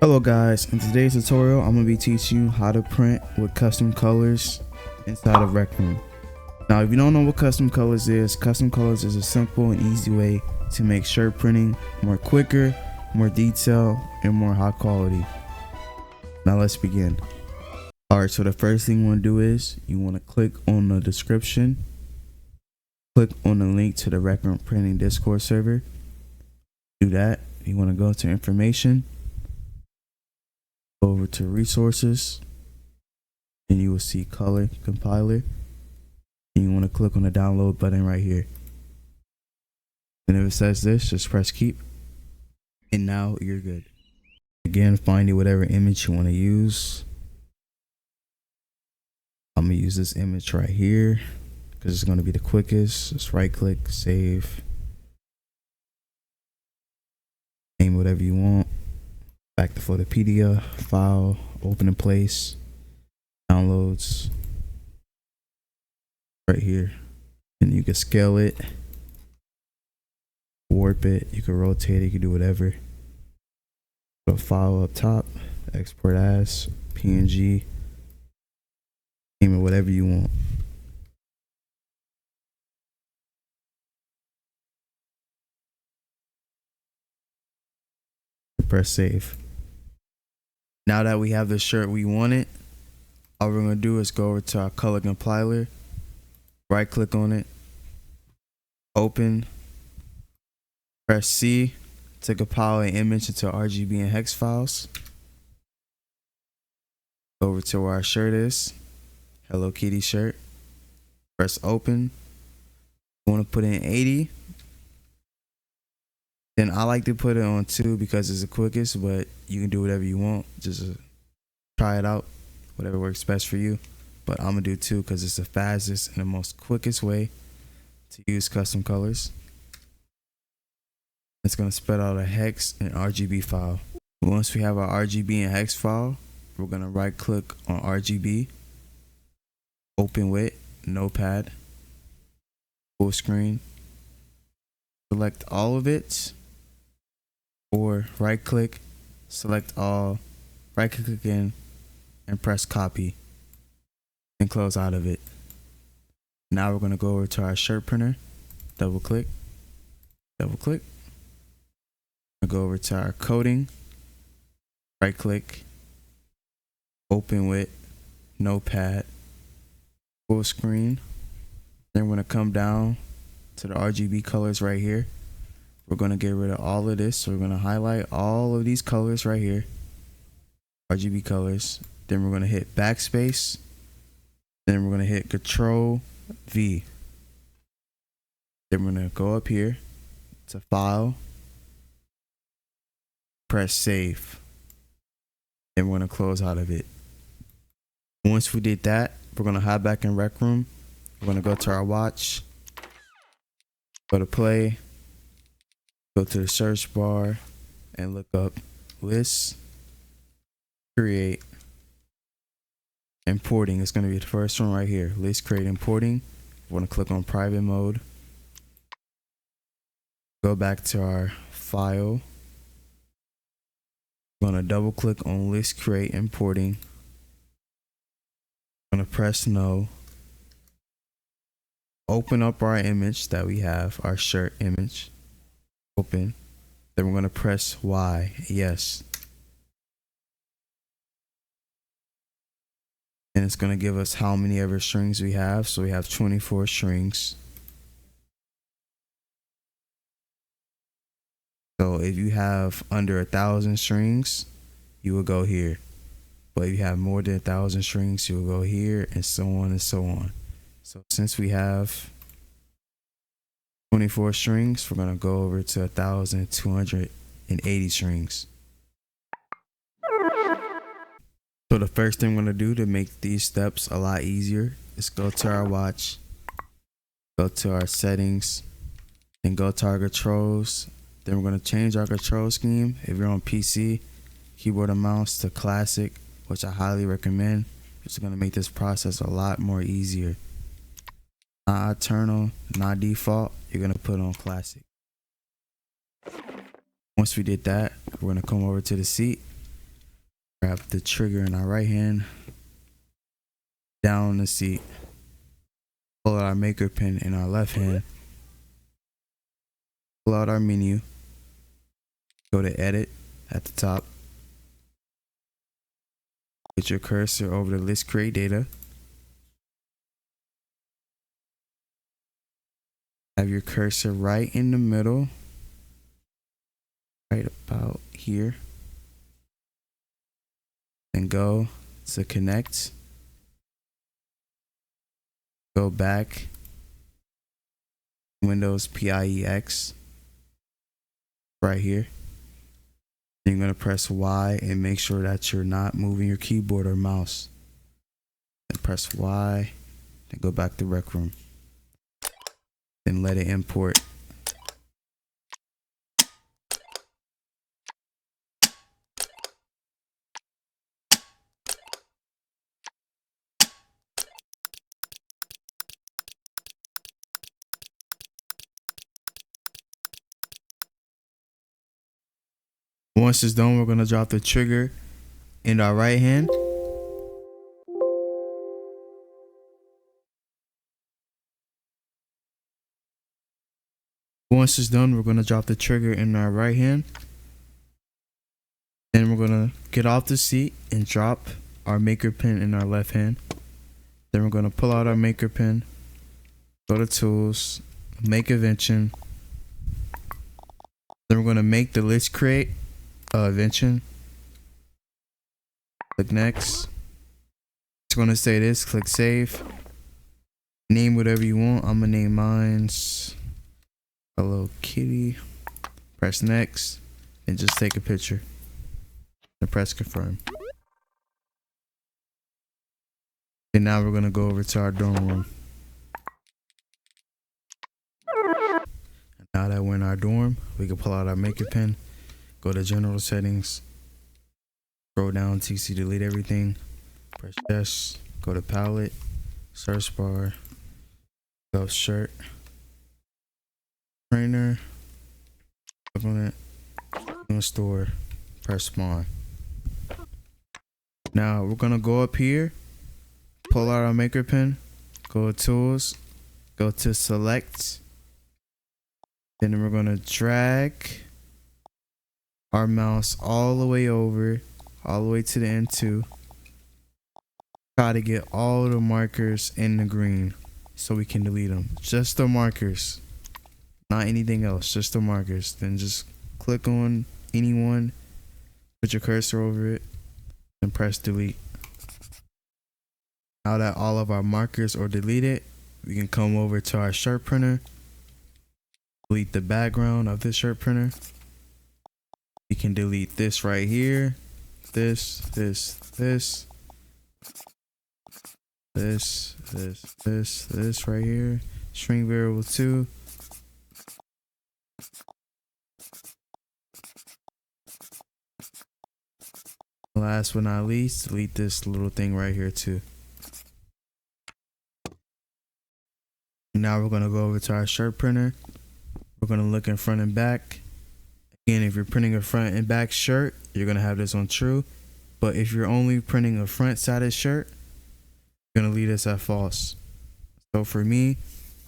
Hello guys, in today's tutorial I'm going to be teaching you how to print with custom colors inside of Rec Room. Now if you don't know what custom colors is a simple and easy way to make shirt printing more quicker, more detailed, and more high quality. Now let's begin. Alright, so the first thing you want to do is you want to click on the description, click on the link to the Rec Room Printing Discord server. Do that. You want to go to information, over to resources, and you will see color compiler, and you want to click on the download button right here, and if it says this, just press keep, and now you're good. Again, find whatever image you want to use. I'm gonna use this image right here because it's going to be the quickest. Just right click, save, name whatever you want. Back to Photopedia, file, open in place, downloads, right here. And you can scale it, warp it, you can rotate it, you can do whatever. Put a file up top, export as, PNG, name it whatever you want. Press save. Now that we have the shirt we wanted, all we're going to do is go over to our color compiler, right click on it, open, press C to compile an image into RGB and hex files. Over to where our shirt is, Hello Kitty shirt, press open. You want to put in 80. Then I like to put it on 2 because it's the quickest, but you can do whatever you want. Just try it out, whatever works best for you. But I'm gonna do 2 because it's the fastest and the most quickest way to use custom colors. It's gonna spit out a hex and RGB file. Once we have our RGB and hex file, we're gonna right click on RGB, open with Notepad, full screen, select all of it, or right click, select all, right click again, and press copy and close out of it. Now we're going to go over to our shirt printer, double click, go over to our coding, right click, open with Notepad, full screen. Then we're going to come down to the RGB colors right here. We're going to get rid of all of this. So we're going to highlight all of these colors right here, RGB colors. Then we're going to hit backspace. Then we're going to hit Control V. Then we're going to go up here to File, press Save. Then we're going to close out of it. Once we did that, we're going to hide back in Rec Room. We're going to go to our watch, go to play, go to the search bar, and look up list, create, importing. It's going to be the first one right here, list, create, importing. We're going to click on private mode, go back to our file. We're going to double click on list, create, importing. I'm going to press no. Open up our image that we have, our shirt image. Open. Then we're going to press Y, yes. And it's going to give us how many ever strings we have. So we have 24 strings. So if you have under 1,000 strings, you will go here. But if you have more than 1,000 strings, you will go here, and so on and so on. So since we have 24 strings, we're going to go over to 1,280 strings. So the first thing we're going to do to make these steps a lot easier is go to our watch, go to our settings, and go to our controls. Then we're going to change our control scheme. If you're on PC, keyboard and mouse to classic, which I highly recommend. It's going to make this process a lot more easier. Not eternal, not default. You're going to put on classic. Once we did that, we're going to come over to the seat. Grab the trigger in our right hand, down the seat, pull out our maker pen in our left hand, pull out our menu, go to edit at the top, put your cursor over the list create data, have your cursor right in the middle, right about here, and go to connect, go back, Windows PIEX right here. You're going to press Y and make sure that you're not moving your keyboard or mouse. Then press Y and go back to Rec Room. Then let it import. Once it's done, we're going to drop the trigger in our right hand. Once it's done, we're going to drop the trigger in our right hand. Then we're going to get off the seat and drop our maker pen in our left hand. Then we're going to pull out our maker pen, go to tools, make invention. Then we're going to make the list create invention. Click next. It's going to say this, click save. Name whatever you want. I'm going to name mine's Hello Kitty. Press next and just take a picture and press confirm. And now we're going to go over to our dorm room. Now that we're in our dorm, we can pull out our maker pen, go to general settings, scroll down till you see delete everything, press yes, go to palette, search bar, go shirt, trainer, click on it, in the store, press spawn. Now we're gonna go up here, pull out our maker pen, go to tools, go to select, then we're gonna drag our mouse all the way over, all the way to the end too. Try to get all the markers in the green so we can delete them. Just the markers, not anything else, just the markers. Then just click on any one, put your cursor over it, and press delete. Now that all of our markers are deleted, we can come over to our shirt printer, delete the background of this shirt printer. We can delete this right here, this right here, string variable 2. Last but not least, delete this little thing right here too. Now we're gonna go over to our shirt printer. We're gonna look in front and back. Again, if you're printing a front and back shirt, you're gonna have this on true. But if you're only printing a front sided shirt, you're gonna leave this at false. So for me,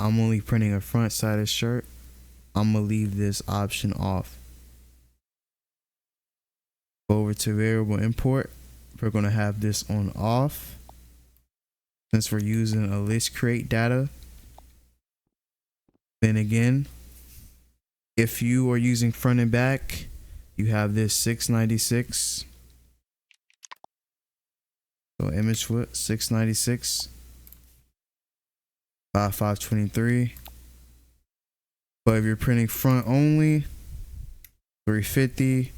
I'm only printing a front sided shirt. I'm gonna leave this option off. Go over to variable import. We're gonna have this on off. Since we're using a list create data. Then again, if you are using front and back, you have this 696. So image foot 696 by 523. But if you're printing front only, 350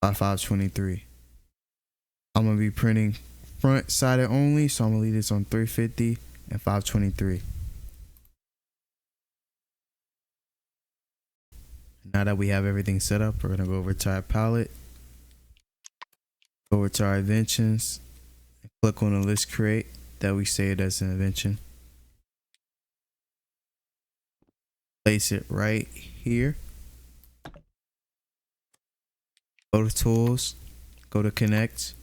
by 523. I'm gonna be printing front sided only, so I'm gonna leave this on 350 and 523. Now that we have everything set up, we're gonna go over to our palette, go over to our inventions, and click on the list create that we saved as an invention. Place it right here. Go to tools, go to connect.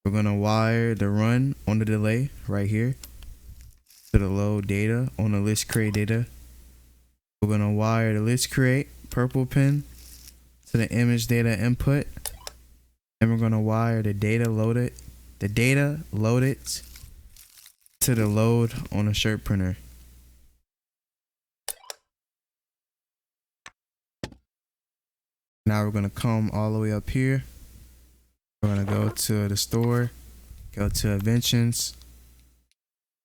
We're gonna wire the run on the delay right here to the load data on the list create data. We're gonna wire the list create purple pin to the image data input, and we're gonna wire the data loaded to the load on the shirt printer. Now we're gonna come all the way up here. We're gonna go to the store, go to inventions,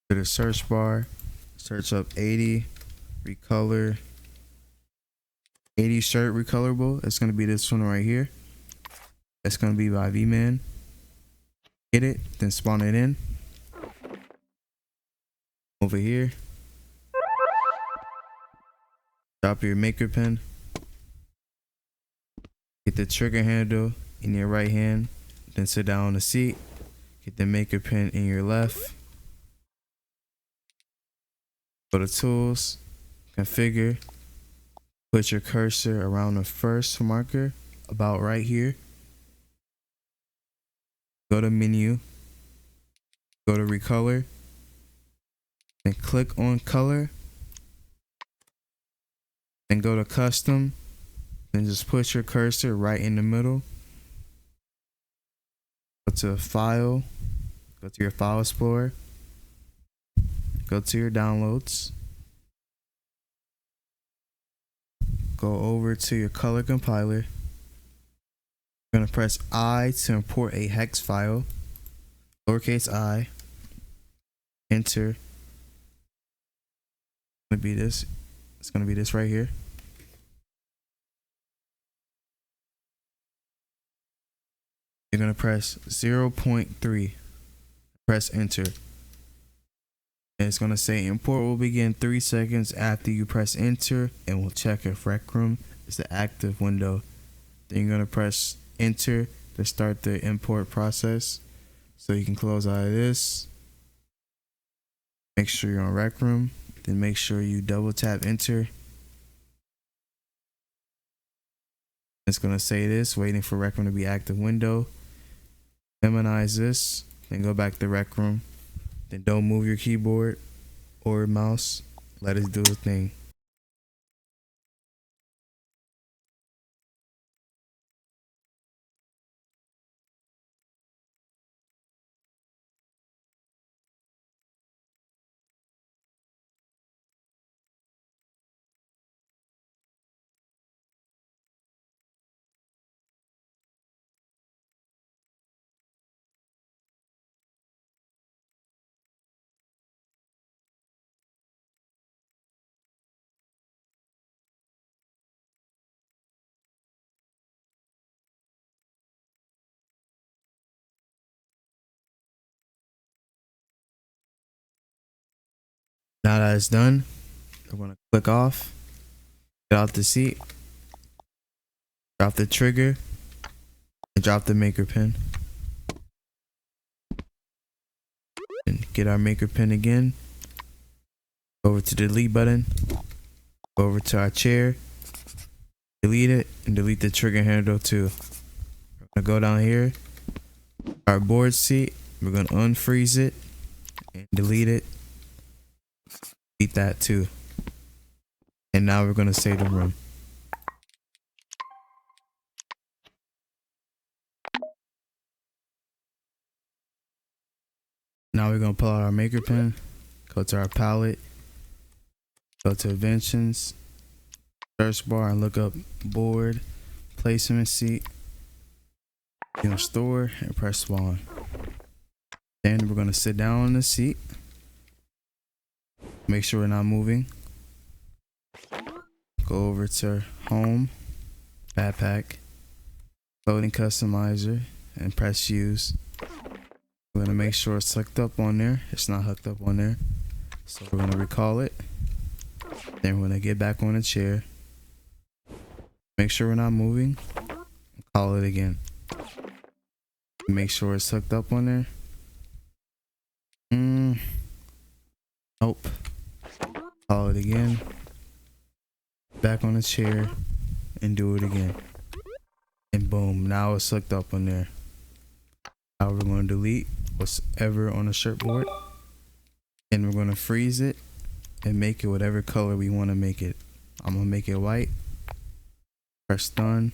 to the search bar, search up 80 recolor, 80 shirt recolorable. It's gonna be this one right here. It's gonna be by V-Man. Hit it, then spawn it in. Over here, drop your maker pen. Get the trigger handle in your right hand, then sit down on the seat. Get the maker pen in your left. Go to tools, configure, put your cursor around the first marker, about right here. Go to menu, go to recolor, then click on color, then go to custom, then just put your cursor right in the middle. Go to file, go to your file explorer, go to your downloads, go over to your color compiler. You're gonna press I to import a hex file, lowercase I, enter. It's gonna be this right here. You're gonna press 0.3, press enter. And it's gonna say import will begin 3 seconds after you press enter, and we'll check if Rec Room is the active window. Then you're gonna press enter to start the import process. So you can close out of this. Make sure you're on Rec Room. Then make sure you double tap enter. It's gonna say this, waiting for Rec Room to be active window. Minimize this, then go back to Rec Room. Then don't move your keyboard or mouse. Let it do its thing. Now that it's done, I'm gonna click off, get out the seat, drop the trigger, and drop the maker pin. And get our maker pin again. Go over to the delete button. Go over to our chair. Delete it and delete the trigger handle too. We're gonna go down here. Our board seat. We're gonna unfreeze it and delete it. Delete that too. And now we're gonna save the room. Now we're gonna pull out our maker pen, go to our palette, go to inventions, search bar, and look up board, placement seat, store, and press spawn. Then we're gonna sit down on the seat, make sure we're not moving. Go over to home, backpack, loading customizer, and press use. We're gonna make sure it's hooked up on there. It's not hooked up on there. So we're gonna recall it. Then we're gonna get back on the chair. Make sure we're not moving. Call it again. Make sure it's hooked up on there. Nope. Call it again. Back on the chair and do it again. And boom, now it's hooked up on there. Now we're going to delete what's ever on the shirt board, and we're going to freeze it and make it whatever color we want to make it. I'm going to make it white. Press done,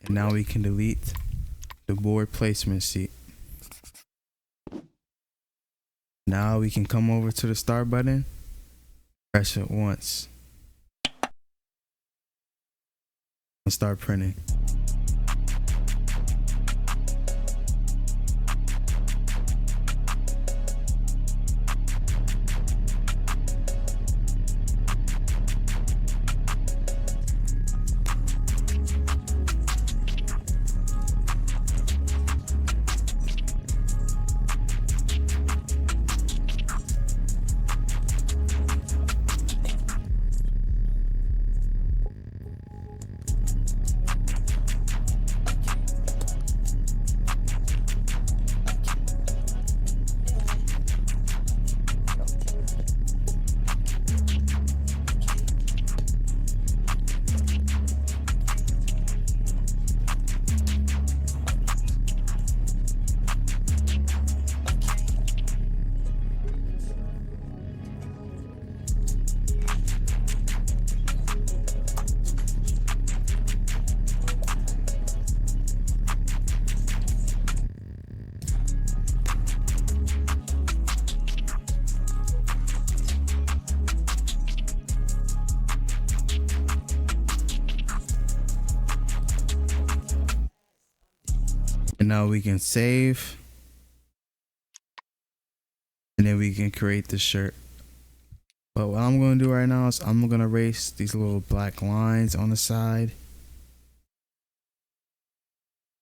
and now we can delete the board placement sheet. Now we can come over to the start button, press it once, and start printing. And now we can save, and then we can create the shirt. But what I'm going to do right now is I'm going to erase these little black lines on the side.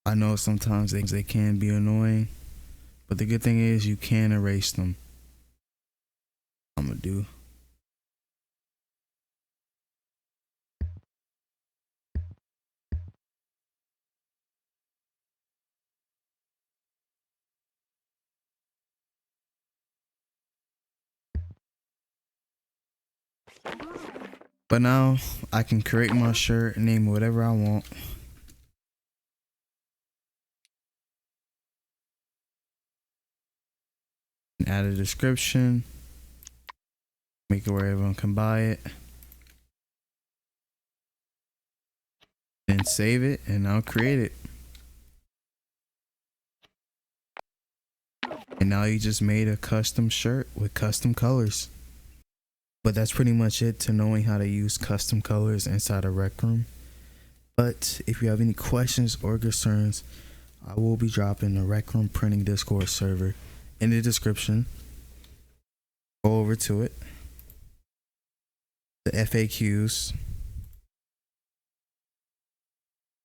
I know sometimes they can be annoying, but the good thing is you can erase them. I'm going to do. But now I can create my shirt and name it whatever I want. And add a description. Make it where everyone can buy it. Then save it, and now create it. And now you just made a custom shirt with custom colors. But that's pretty much it to knowing how to use custom colors inside a Rec Room. But if you have any questions or concerns, I will be dropping the Rec Room Printing Discord server in the description. Go over to it. The FAQs.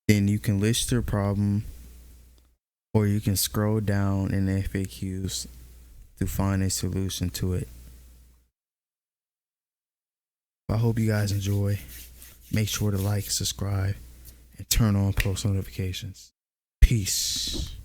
Then you can list your problem, or you can scroll down in the FAQs to find a solution to it. I hope you guys enjoy. Make sure to like, subscribe, and turn on post notifications. Peace.